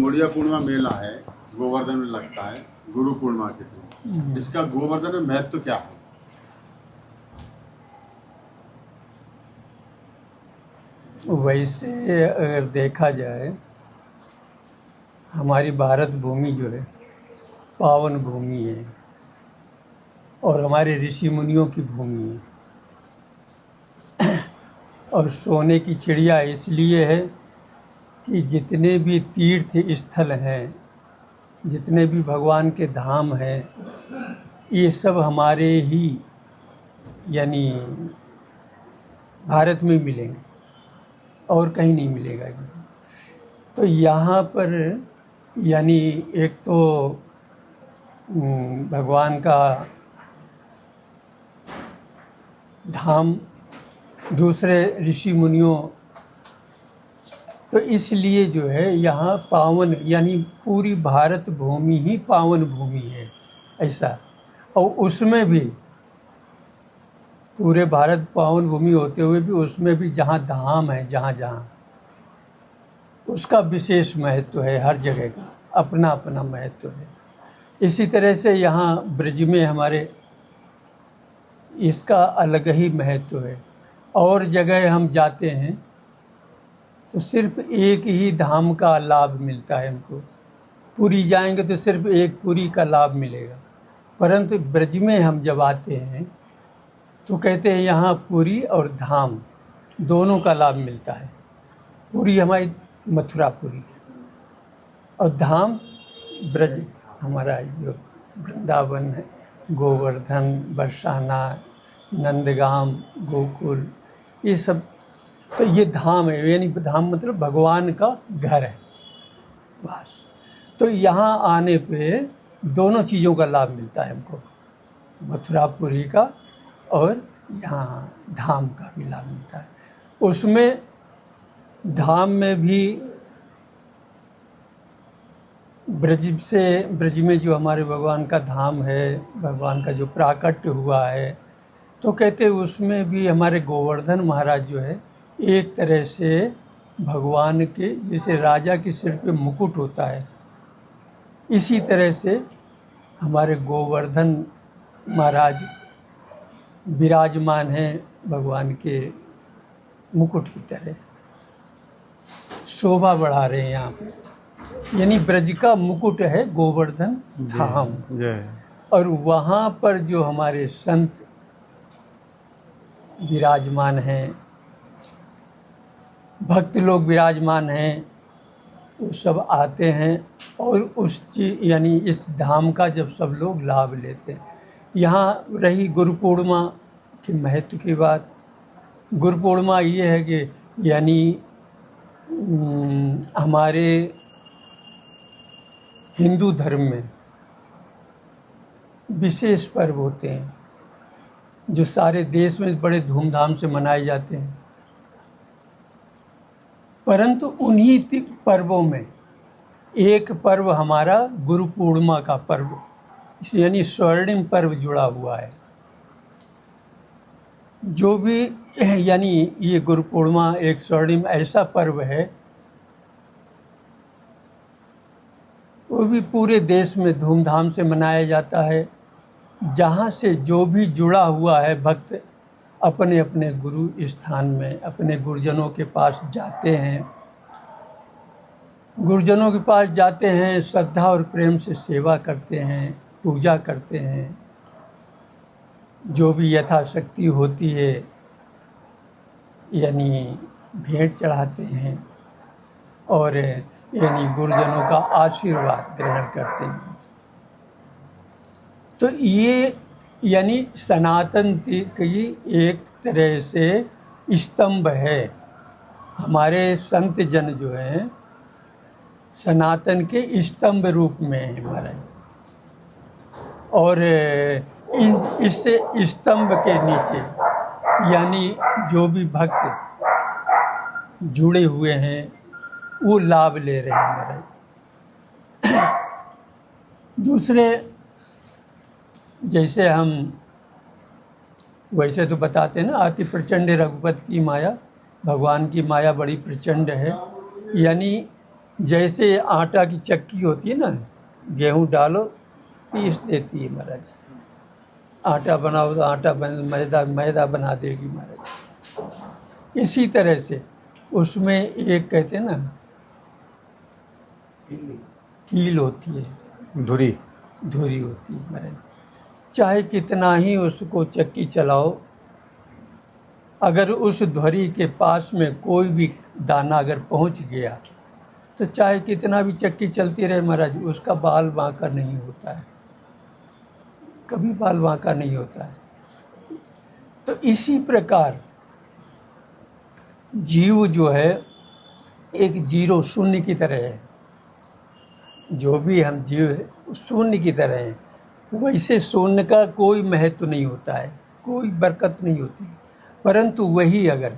बुढ़िया पूर्णिमा मेला है, गोवर्धन में लगता है गुरु पूर्णिमा के दिन। इसका गोवर्धन में महत्व क्या है? वैसे अगर देखा जाए, हमारी भारत भूमि जो है पावन भूमि है और हमारे ऋषि मुनियों की भूमि है। और सोने की चिड़िया इसलिए है कि जितने भी तीर्थ स्थल हैं, जितने भी भगवान के धाम हैं, ये सब हमारे ही यानी भारत में मिलेंगे और कहीं नहीं मिलेगा। तो यहाँ पर यानी एक तो भगवान का धाम, दूसरे ऋषि मुनियों, तो इसलिए जो है यहाँ पावन यानी पूरी भारत भूमि ही पावन भूमि है ऐसा। और उसमें भी पूरे भारत पावन भूमि होते हुए भी उसमें भी जहाँ धाम है, जहाँ जहाँ उसका विशेष महत्व है। हर जगह का अपना अपना महत्व है। इसी तरह से यहाँ ब्रज में हमारे इसका अलग ही महत्व है। और जगह हम जाते हैं तो सिर्फ एक ही धाम का लाभ मिलता है हमको। पुरी जाएंगे तो सिर्फ एक पुरी का लाभ मिलेगा, परंतु ब्रज में हम जब आते हैं तो कहते हैं यहाँ पुरी और धाम दोनों का लाभ मिलता है। पुरी हमारी मथुरापुरी और धाम ब्रज हमारा जो वृंदावन है, गोवर्धन, बरसाना, नंदगाम, गोकुल, ये सब। तो ये धाम है, यानी धाम मतलब भगवान का घर है बस। तो यहाँ आने पे दोनों चीज़ों का लाभ मिलता है हमको, मथुरापुरी का और यहाँ धाम का भी लाभ मिलता है। उसमें धाम में भी ब्रज में जो हमारे भगवान का धाम है, भगवान का जो प्राकट्य हुआ है, तो कहते हैं उसमें भी हमारे गोवर्धन महाराज जो है एक तरह से भगवान के, जैसे राजा के सिर पे मुकुट होता है, इसी तरह से हमारे गोवर्धन महाराज विराजमान हैं भगवान के मुकुट की तरह, शोभा बढ़ा रहे हैं यहाँ पे। यानी ब्रज का मुकुट है गोवर्धन धाम। और वहाँ पर जो हमारे संत विराजमान हैं, भक्त लोग विराजमान हैं, वो सब आते हैं और उस चीज यानी इस धाम का जब सब लोग लाभ लेते हैं। यहाँ रही गुरु पूर्णिमा के महत्व की बात। गुरु पूर्णिमा ये है कि यानी हमारे हिंदू धर्म में विशेष पर्व होते हैं जो सारे देश में बड़े धूमधाम से मनाए जाते हैं, परंतु उन्हीं पर्वों में एक पर्व हमारा गुरु पूर्णिमा का पर्व यानी स्वर्णिम पर्व जुड़ा हुआ है। जो भी यानी ये गुरु पूर्णिमा एक स्वर्णिम ऐसा पर्व है, वो भी पूरे देश में धूमधाम से मनाया जाता है। जहाँ से जो भी जुड़ा हुआ है भक्त अपने अपने गुरु स्थान में अपने गुरुजनों के पास जाते हैं, गुरुजनों के पास जाते हैं, श्रद्धा और प्रेम से सेवा करते हैं, पूजा करते हैं, जो भी यथाशक्ति होती है यानी भेंट चढ़ाते हैं और यानी गुरुजनों का आशीर्वाद ग्रहण करते हैं। तो ये यानी सनातन की एक तरह से स्तंभ है। हमारे संत जन जो हैं सनातन के स्तंभ रूप में है हमारा। और इस स्तंभ के नीचे यानी जो भी भक्त जुड़े हुए हैं वो लाभ ले रहे हैं मेरा। दूसरे जैसे हम वैसे तो बताते हैं ना, अति प्रचंड रघुपति की माया, भगवान की माया बड़ी प्रचंड है। यानी जैसे आटा की चक्की होती है ना, गेहूं डालो पीस देती है महाराज, आटा बनाओ तो आटा मैदा बना देगी महाराज। इसी तरह से उसमें एक कहते हैं ना कील होती है, धुरी धुरी होती है महाराज। चाहे कितना ही उसको चक्की चलाओ, अगर उस धुरी के पास में कोई भी दाना अगर पहुंच गया तो चाहे कितना भी चक्की चलती रहे महाराज, उसका बाल बांका नहीं होता है, कभी बाल बांका नहीं होता है। तो इसी प्रकार जीव जो है एक जीरो शून्य की तरह है, जो भी हम जीव है शून्य की तरह है। वैसे शून्य का कोई महत्व नहीं होता है, कोई बरकत नहीं होती, परंतु वही अगर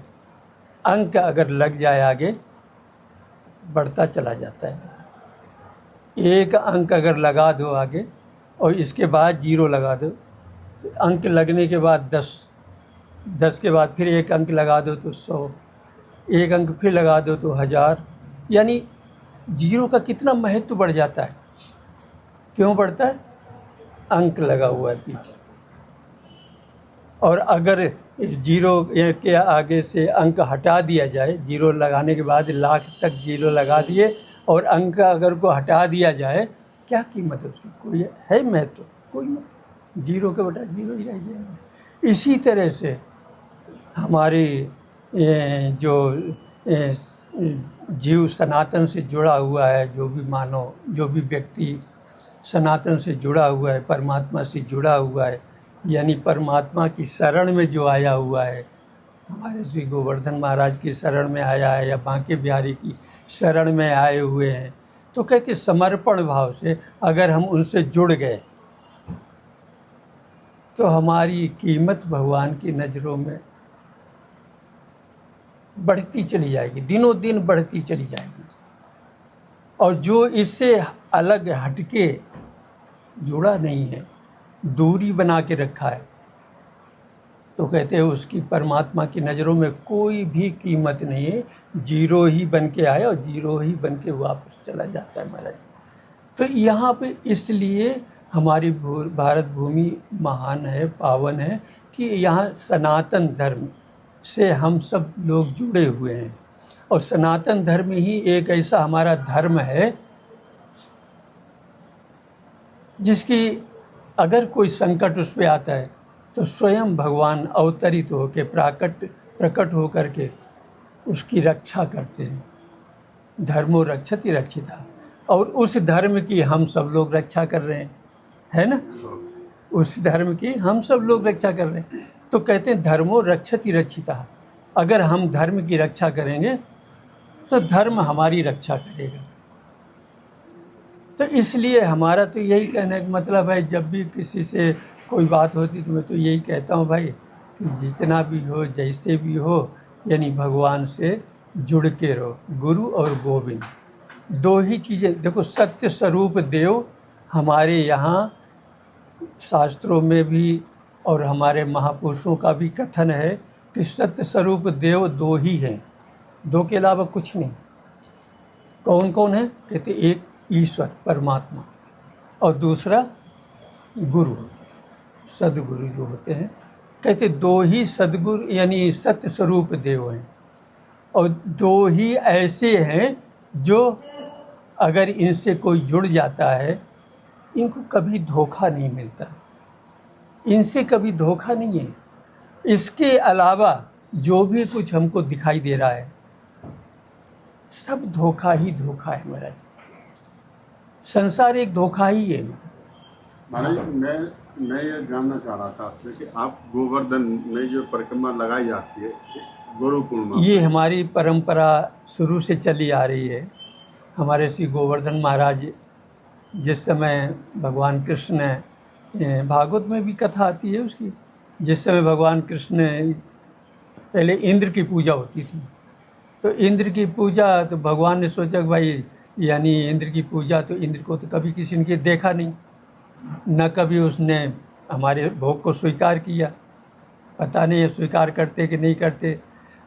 अंक अगर लग जाए आगे बढ़ता चला जाता है। एक अंक अगर लगा दो आगे और इसके बाद जीरो लगा दो, तो अंक लगने के बाद 10 के बाद फिर एक अंक लगा दो तो 100, एक अंक फिर लगा दो तो 1000, यानी जीरो का कितना महत्व बढ़ जाता है। क्यों बढ़ता है? अंक लगा हुआ है पीछे। और अगर जीरो के आगे से अंक हटा दिया जाए, जीरो लगाने के बाद लाख तक जीरो लगा दिए और अंक अगर को हटा दिया जाए, क्या कीमत है उसकी? कोई है महत्व? कोई महत्व। जीरो के बटा जीरो ही रह जाएगा। इसी तरह से हमारी जो जीव सनातन से जुड़ा हुआ है, जो भी मानव, जो भी व्यक्ति सनातन से जुड़ा हुआ है, परमात्मा से जुड़ा हुआ है, यानी परमात्मा की शरण में जो आया हुआ है, हमारे श्री गोवर्धन महाराज की शरण में आया है या बांके बिहारी की शरण में आए हुए हैं, तो कहते समर्पण भाव से अगर हम उनसे जुड़ गए तो हमारी कीमत भगवान की नज़रों में बढ़ती चली जाएगी, दिनों दिन बढ़ती चली जाएगी। और जो इससे अलग हटके जुड़ा नहीं है, दूरी बना के रखा है, तो कहते हैं उसकी परमात्मा की नज़रों में कोई भी कीमत नहीं है। जीरो ही बन के आया और जीरो ही बन के वापस चला जाता है महाराज। तो यहाँ पे इसलिए हमारी भारत भूमि महान है, पावन है कि यहाँ सनातन धर्म से हम सब लोग जुड़े हुए हैं। और सनातन धर्म ही एक ऐसा हमारा धर्म है जिसकी अगर कोई संकट उस पर आता है तो स्वयं भगवान अवतरित होकर प्रकट होकर के उसकी रक्षा करते हैं। धर्मो रक्षति रक्षिता, और उस धर्म की हम सब लोग रक्षा कर रहे हैं, है ना? उस धर्म की हम सब लोग रक्षा कर रहे हैं। तो कहते हैं धर्मो रक्षति रक्षिता, अगर हम धर्म की रक्षा करेंगे तो धर्म हमारी रक्षा करेगा। तो इसलिए हमारा तो यही कहने का मतलब है, जब भी किसी से कोई बात होती तो मैं तो यही कहता हूँ भाई कि जितना भी हो, जैसे भी हो, यानी भगवान से जुड़ के रहो। गुरु और गोविंद दो ही चीज़ें। देखो, सत्य स्वरूप देव हमारे यहाँ शास्त्रों में भी और हमारे महापुरुषों का भी कथन है कि सत्य स्वरूप देव दो ही हैं, दो के अलावा कुछ नहीं। कौन कौन है? कहते एक ईश्वर परमात्मा और दूसरा गुरु, सदगुरु जो होते हैं। कहते दो ही सदगुरु यानी सत्य स्वरूप देव हैं, और दो ही ऐसे हैं जो अगर इनसे कोई जुड़ जाता है इनको कभी धोखा नहीं मिलता, इनसे कभी धोखा नहीं है। इसके अलावा जो भी कुछ हमको दिखाई दे रहा है सब धोखा ही धोखा है महाराज। संसार एक धोखा ही है महाराज। मैं ये जानना चाह रहा था आपसे कि आप गोवर्धन में जो परिक्रमा लगाई जाती है गुरु पूर्णिमा, ये हमारी परंपरा शुरू से चली आ रही है। हमारे श्री गोवर्धन महाराज जिस समय भगवान कृष्ण ने, भागवत में भी कथा आती है उसकी, जिस समय भगवान कृष्ण ने, पहले इंद्र की पूजा होती थी, तो इंद्र की पूजा, तो भगवान ने सोचा कि भाई यानी इंद्र की पूजा, तो इंद्र को तो कभी किसी ने देखा नहीं, न कभी उसने हमारे भोग को स्वीकार किया, पता नहीं है स्वीकार करते कि नहीं करते।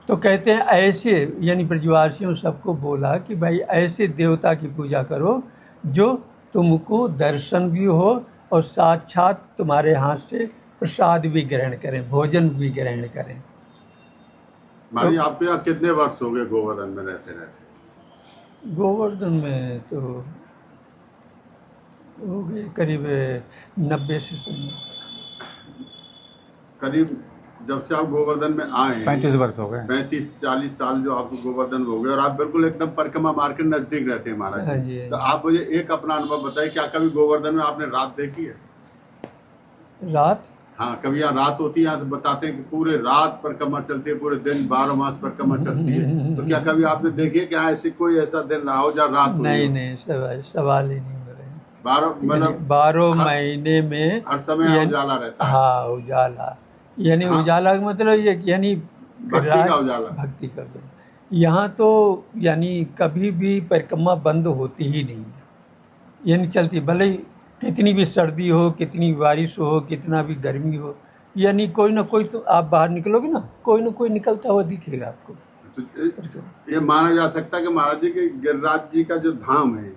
तो कहते हैं ऐसे, यानी ब्रजवासियों सबको बोला कि भाई ऐसे देवता की पूजा करो जो तुमको दर्शन भी हो और साक्षात तुम्हारे हाथ से प्रसाद भी ग्रहण करें, भोजन भी ग्रहण करें। महाराज आपके यहाँ कितने वर्ष हो गए गोवर्धन में रहते रहते? गोवर्धन में तो हो गए करीब 90 से 100। करीब जब से आप गोवर्धन में आए हैं 35 वर्ष हो गए। 35-40 साल जो आपको गोवर्धन में हो गए और आप बिल्कुल एकदम परिक्रमा मार्ग के नजदीक रहते हैं महाराज। हाँ जी, हाँ तो जी। आप मुझे एक अपना अनुभव बताइए, क्या कभी गोवर्धन में आपने रात देखी है? रात? हाँ, कभी यहाँ रात होती है? यहाँ तो बताते हैं कि पूरे रात परिक्रमा चलती है, पूरे दिन 12 मास परिक्रमा चलती है। तो क्या कभी आपने देखी है कि हाँ ऐसे कोई ऐसा दिन रहा हो जहाँ रात नहीं नहीं, सवाल ही नहीं हो रहे। 12 मतलब 12 महीने में हर समय उजाला रहता है। हाँ, उजाला, यानी हाँ। उजाला का मतलब ये यानी भक्ति का उजाला। भक्ति का उजाला। यहाँ तो यानी कभी भी परिक्रमा बंद होती ही नहीं है, यानी चलती, भले ही कितनी भी सर्दी हो, कितनी बारिश हो, कितना भी गर्मी हो, यानी कोई ना कोई, तो आप बाहर निकलोगे ना कोई निकलता हुआ दिखेगा आपको। तो ये माना जा सकता है कि महाराज जी के गिरिराज जी का जो धाम है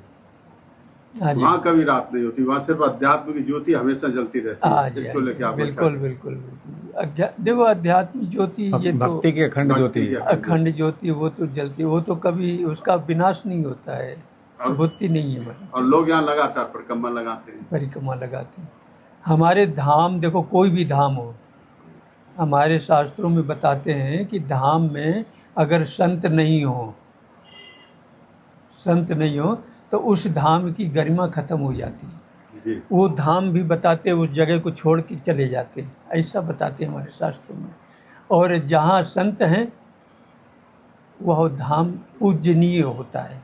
हाँ जी, वहाँ कभी रात नहीं होती, वहाँ सिर्फ अध्यात्म की ज्योति हमेशा जलती रहती हाँ है। जी, इसको लेके आप बिल्कुल बिल्कुल बिल्कुल। देखो अध्यात्म ज्योति ये तो भक्ति की अखंड ज्योति है। अखंड ज्योति, वो तो जलती, वो तो कभी उसका विनाश नहीं होता है, बुद्धि नहीं है मतलब। और लोग यहाँ लगातार परिक्रमा लगाते हैं। परिक्रमा लगाते हैं। हमारे धाम, देखो कोई भी धाम हो, हमारे शास्त्रों में बताते हैं कि धाम में अगर संत नहीं हो तो उस धाम की गरिमा खत्म हो जाती है। जी। वो धाम भी बताते हैं, उस जगह को छोड़ के चले जाते हैं, ऐसा बताते हैं हमारे शास्त्रों में। और जहाँ संत हैं वह धाम पूजनीय होता है,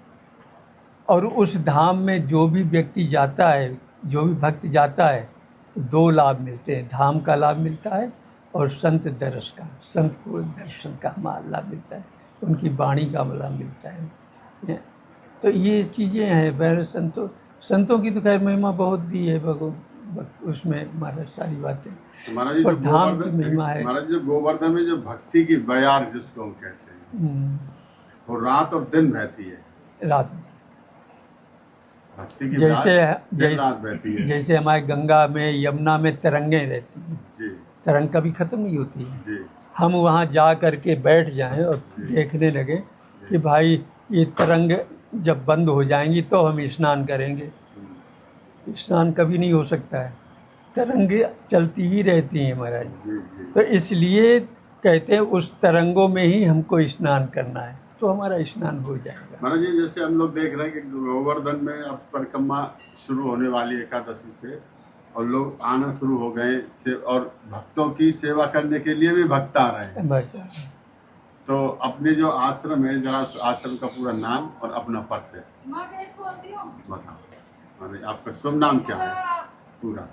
और उस धाम में जो भी व्यक्ति जाता है, जो भी भक्त जाता है, 2 लाभ मिलते हैं, धाम का लाभ मिलता है और संत दर्श का, संत को दर्शन का लाभ मिलता है, उनकी वाणी का लाभ मिलता है। तो ये चीज़ें हैं। वह संतों की तो खैर महिमा बहुत दी है भगवान, उसमें महाराज सारी बातें। महाराज जी पर जो धाम की महिमा है। महाराज जो गोवर्धन में जो भक्ति की बयार जिसको हम कहते हैं, वो रात और दिन बहती है। रात भक्ति की जैसे दिन रात बहती है। जैसे हमारे गंगा में, यमुना में तरंगें रहती हैं, जी तरंग कभी ख़त्म नहीं होती है। जी। हम वहाँ जा कर के बैठ जाएं और देखने लगे कि भाई ये तरंग जब बंद हो जाएंगी तो हम स्नान करेंगे। स्नान कभी नहीं हो सकता है, तरंग चलती ही रहती हैं महाराज। जी जी। तो इसलिए कहते हैं उस तरंगों में ही हमको स्नान करना है, तो हमारा स्नान हो जाएगा। महाराज जी जैसे हम लोग देख रहे हैं कि गोवर्धन में अब परिक्रमा शुरू होने वाली है एकादशी से, और लोग आना शुरू हो गए और भक्तों की सेवा करने के लिए भी भक्त आ रहे हैं। बस तो अपने जो आश्रम है, जरा आश्रम का पूरा नाम और अपना परिचय बताओ। अरे आपका शुभ नाम क्या है पूरा?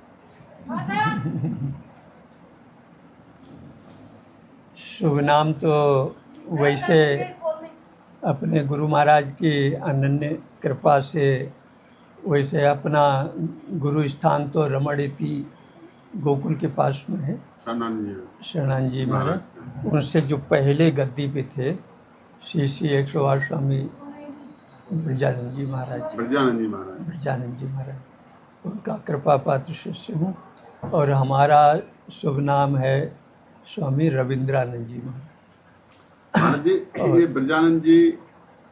शुभ नाम तो वैसे अपने गुरु महाराज की अनन्य कृपा से, वैसे अपना गुरु स्थान तो रमणीति गोकुल के पास में है, शरणानंद जी महाराज। उनसे जो पहले गद्दी पे थे श्री 108 स्वामी ब्रजानंद जी महाराज, ब्रजानंद जी महाराज, उनका कृपा पात्र शिष्य हूँ। और हमारा शुभ नाम है स्वामी रविंद्रानंद जी महाराज जी। ये ब्रजानंद जी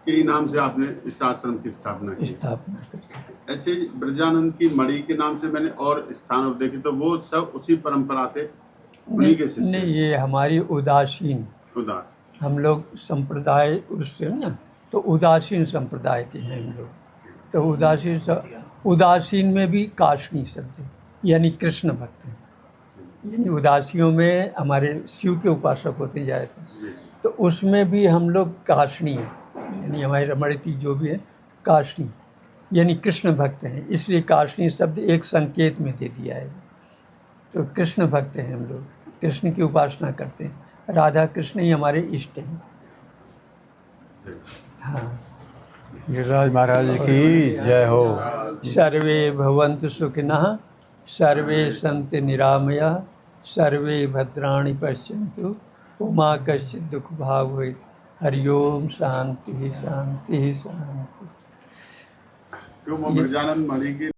के नाम से आपने इस आश्रम की स्थापना की। ऐसे ब्रजानंद की मणि के नाम से मैंने और स्थानों देखे, तो वो सब उसी परंपरा थे, उन्हीं के शिष्य? नहीं, ये हमारी उदासीन, हम लोग संप्रदाय उससे ना, तो उदासीन संप्रदाय के हैं हम लोग। तो उदासीन में भी काशनी शब्द है, यानी कृष्ण भक्त हैं। यानी उदासियों में हमारे शिव के उपासक होते जाए थे, तो उसमें भी हम लोग काशनी हैं, यानी हमारी रमणीति जो भी है काशनी, यानी कृष्ण भक्त हैं। इसलिए काशनी शब्द एक संकेत में दे दिया है। तो कृष्ण भक्त हैं हम लोग, कृष्ण की उपासना करते हैं, राधा कृष्ण ही हमारे इष्ट हैं। हाँ, गिरिराज महाराज की जय हो। सर्वे भवन्तु सुखिनः, सर्वे सन्तु निरामयाः, सर्वे भद्राणि पश्यन्तु उमा कश्चित दुख भाव हुई। हरिओम शांति शांति शांति। क्यों वो ब्रजानंद मणि की